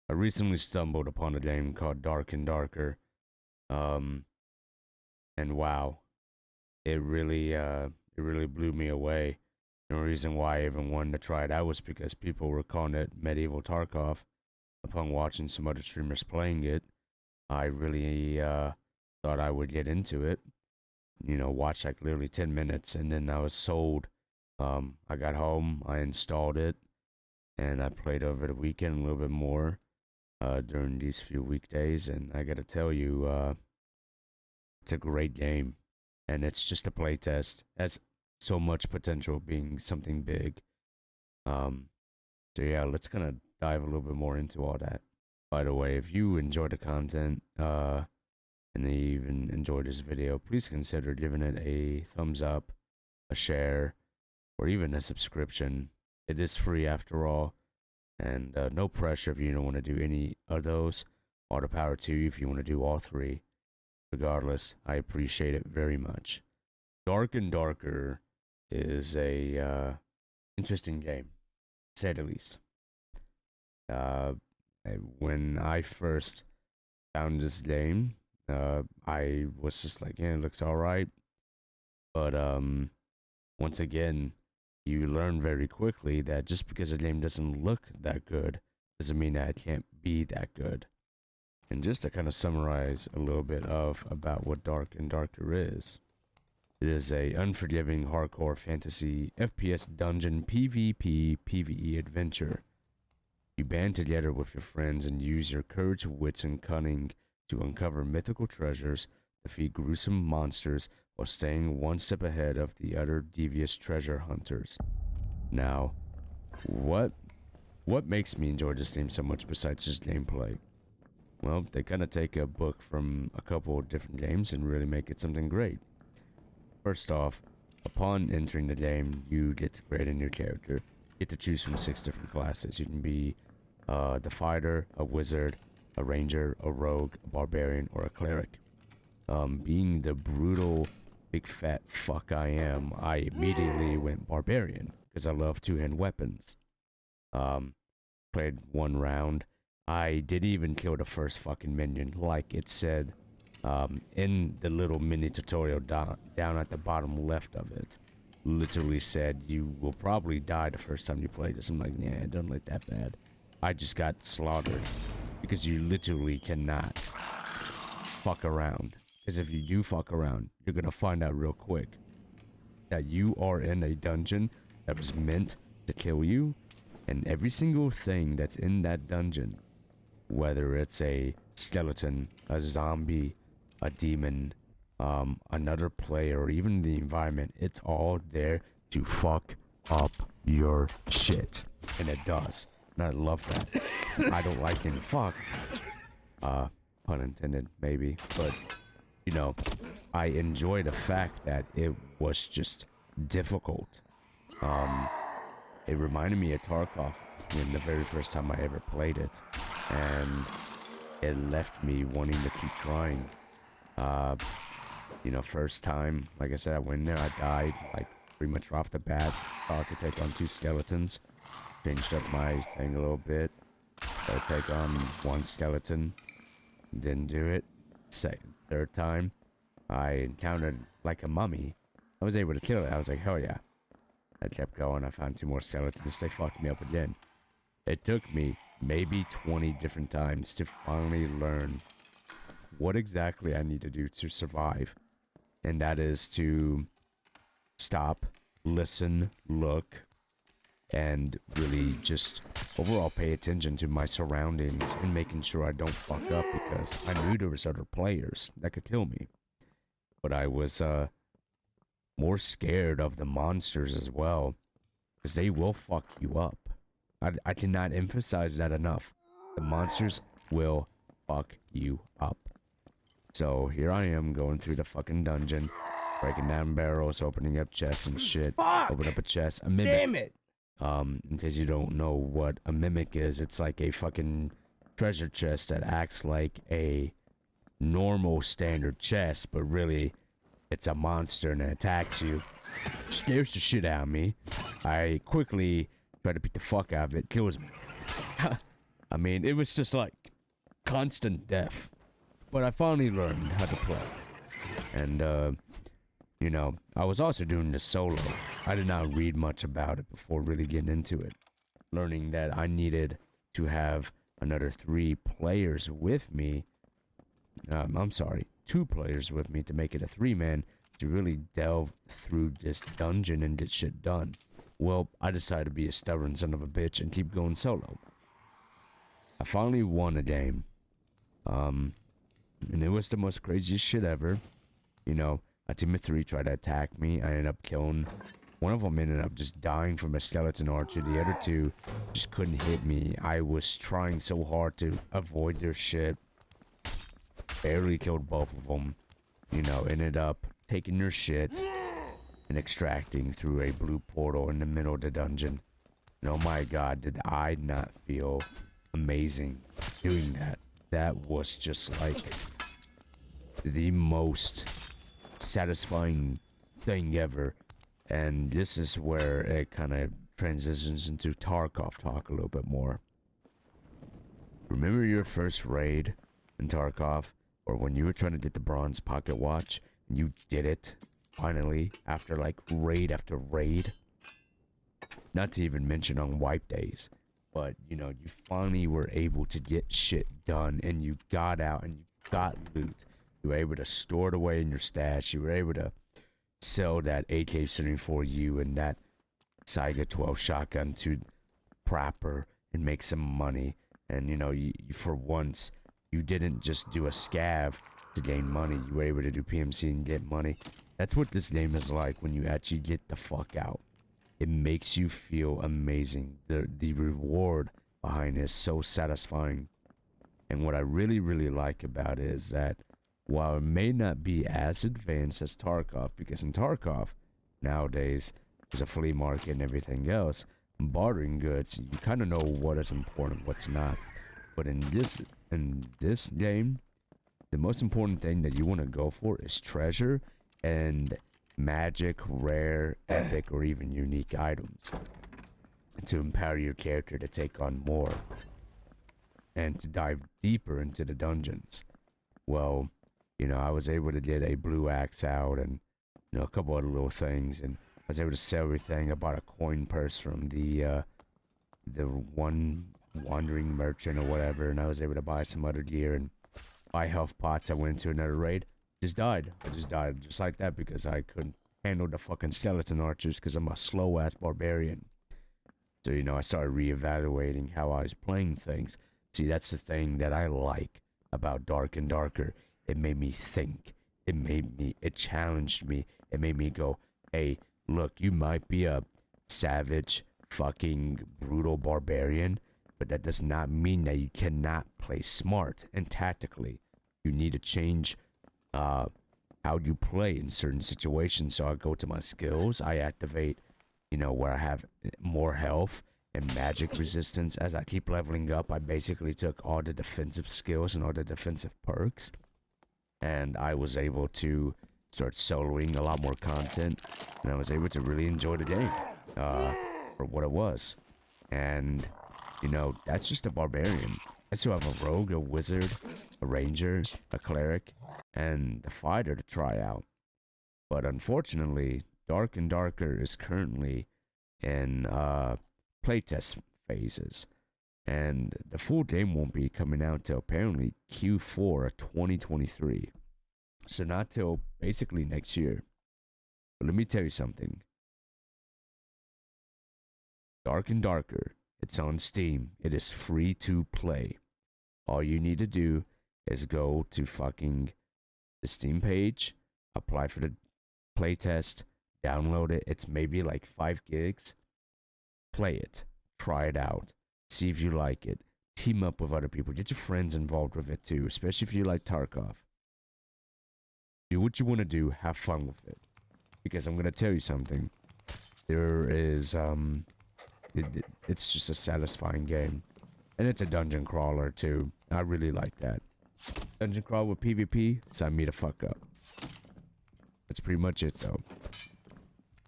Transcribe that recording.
I recently stumbled upon a game called Dark and Darker. Um, and wow, it really blew me away. The reason why I even wanted to try it out was because people were calling it medieval Tarkov. Upon watching some other streamers playing it, I really thought I would get into it. Watch like literally 10 minutes, and then I was sold. I got home, I installed it, and I played over the weekend a little bit more during these few weekdays. And I gotta tell you, it's a great game, and it's just a playtest. It has so much potential being something big. Um, so yeah, let's kind of dive a little bit more into all that. By the way, if you enjoy the content, and you even enjoyed this video, please consider giving it a thumbs up, a share, or even a subscription. It is free after all, and no pressure if you don't want to do any of those. All the power to you if you want to do all three. Regardless, I appreciate it very much. Dark and Darker is a interesting game, to say the least. Uh, when I first found this game, I was just like, yeah, it looks alright. But once again, you learn very quickly that just because a game doesn't look that good doesn't mean that it can't be that good. And just to kind of summarize a little bit of about what Dark and Darker is, it is a unforgiving hardcore fantasy FPS dungeon PvP PvE adventure. You band together with your friends and use your courage, wits, and cunning to uncover mythical treasures, defeat gruesome monsters, while staying one step ahead of the other devious treasure hunters. Now, what makes me enjoy this game so much besides just gameplay? Well, they kind of take a book from a couple of different games and really make it something great. First off, upon entering the game, you get to create a new character. You get to choose from 6 different classes. You can be the fighter, a wizard, a ranger, a rogue, a barbarian, or a cleric. Being the brutal, big fat fuck I am, I immediately went barbarian because I love two-hand weapons. Played one round. I didn't even kill the first fucking minion, like it said in the little mini tutorial down at the bottom left of it. Literally said, you will probably die the first time you play this. I'm like, yeah, it doesn't look that bad. I just got slaughtered because you literally cannot fuck around. Because if you do fuck around, you're gonna find out real quick that you are in a dungeon that was meant to kill you, and every single thing that's in that dungeon, whether it's a skeleton, a zombie, a demon, another player, or even the environment, it's all there to fuck up your shit. And it does. And I love that. I don't like getting fucked. Pun intended, maybe. But, I enjoy the fact that it was just difficult. It reminded me of Tarkov when the very first time I ever played it. And it left me wanting to keep trying. First time, like I said, I went in there, I died, like, pretty much off the bat. Thought I could take on 2 skeletons. Changed up my thing a little bit. So take on 1 skeleton. Didn't do it. Third time, I encountered, like, a mummy. I was able to kill it. I was like, hell yeah. I kept going. I found 2 more skeletons. They fucked me up again. It took me maybe 20 different times to finally learn what exactly I need to do to survive. And that is to stop, listen, look, and really just overall pay attention to my surroundings and making sure I don't fuck up, because I knew there was other players that could kill me. But I was more scared of the monsters as well, because they will fuck you up. I cannot emphasize that enough. The monsters will fuck you up. So here I am going through the fucking dungeon, breaking down barrels, opening up chests and shit. Fuck! Open up a chest. A mimic. Damn it! In case you don't know what a mimic is, it's like a fucking treasure chest that acts like a normal standard chest, but really it's a monster and it attacks you. Scares the shit out of me. I quickly try to beat the fuck out of it. Kills me. I mean, it was just like constant death. But I finally learned how to play. And, you know, I was also doing this solo. I did not read much about it before really getting into it. Learning that I needed to have another 3 players with me. I'm sorry, 2 players with me to make it a 3-man to really delve through this dungeon and get shit done. Well, I decided to be a stubborn son of a bitch and keep going solo. I finally won a game. And it was the most craziest shit ever. You know, a team of 3 tried to attack me. I ended up killing. One of them ended up just dying from a skeleton archer. The other 2 just couldn't hit me. I was trying so hard to avoid their shit. Barely killed both of them. You know, ended up taking their shit and extracting through a blue portal in the middle of the dungeon. And oh my god, did I not feel amazing doing that. That was just like the most satisfying thing ever. And this is where it kind of transitions into Tarkov talk a little bit more. Remember your first raid in Tarkov? Or when you were trying to get the bronze pocket watch, and you did it, finally, after like raid after raid? Not to even mention on wipe days. But, you know, you finally were able to get shit done, and you got out, and you got loot. You were able to store it away in your stash. You were able to sell that AK-74U and that Saiga 12 shotgun to Prapper and make some money. And, you know, you for once, you didn't just do a scav to gain money. You were able to do PMC and get money. That's what this game is like when you actually get the fuck out. It makes you feel amazing. The reward behind it is so satisfying. And what I really, really like about it is that while it may not be as advanced as Tarkov, because in Tarkov, nowadays, there's a flea market and everything else, bartering goods, you kind of know what is important, what's not. But in this game, the most important thing that you want to go for is treasure and magic, rare, epic, or even unique items to empower your character to take on more and to dive deeper into the dungeons. Well, you know, I was able to get a blue axe out and, you know, a couple other little things, and I was able to sell everything. I bought a coin purse from the one wandering merchant or whatever, and I was able to buy some other gear and buy health pots. I went into another raid. Just died. I just died just like that because I couldn't handle the fucking skeleton archers because I'm a slow ass barbarian. So, you know, I started reevaluating how I was playing things. See, that's the thing that I like about Dark and Darker. It made me think. It challenged me. It made me go, hey, look, you might be a savage, fucking brutal barbarian, but that does not mean that you cannot play smart and tactically. You need to change how you play in certain situations. So I go to my skills, I activate, you know, where I have more health and magic resistance. As I keep leveling up, I basically took all the defensive skills and all the defensive perks, and I was able to start soloing a lot more content, and I was able to really enjoy the game for what it was. And, you know, that's just a barbarian. I still have a rogue, a wizard, a ranger, a cleric, and the fighter to try out. But unfortunately, Dark and Darker is currently in playtest phases. And the full game won't be coming out till apparently Q4 of 2023. So not till basically next year. But let me tell you something. Dark and Darker, it's on Steam. It is free to play. All you need to do is go to fucking the Steam page, apply for the playtest, download it. It's maybe like 5 gigs. Play it. Try it out. See if you like it. Team up with other people. Get your friends involved with it too, especially if you like Tarkov. Do what you want to do. Have fun with it. Because I'm going to tell you something. There is, it's just a satisfying game. And it's a dungeon crawler too. I really like that. Dungeon crawl with PvP, sign me the fuck up. That's pretty much it though.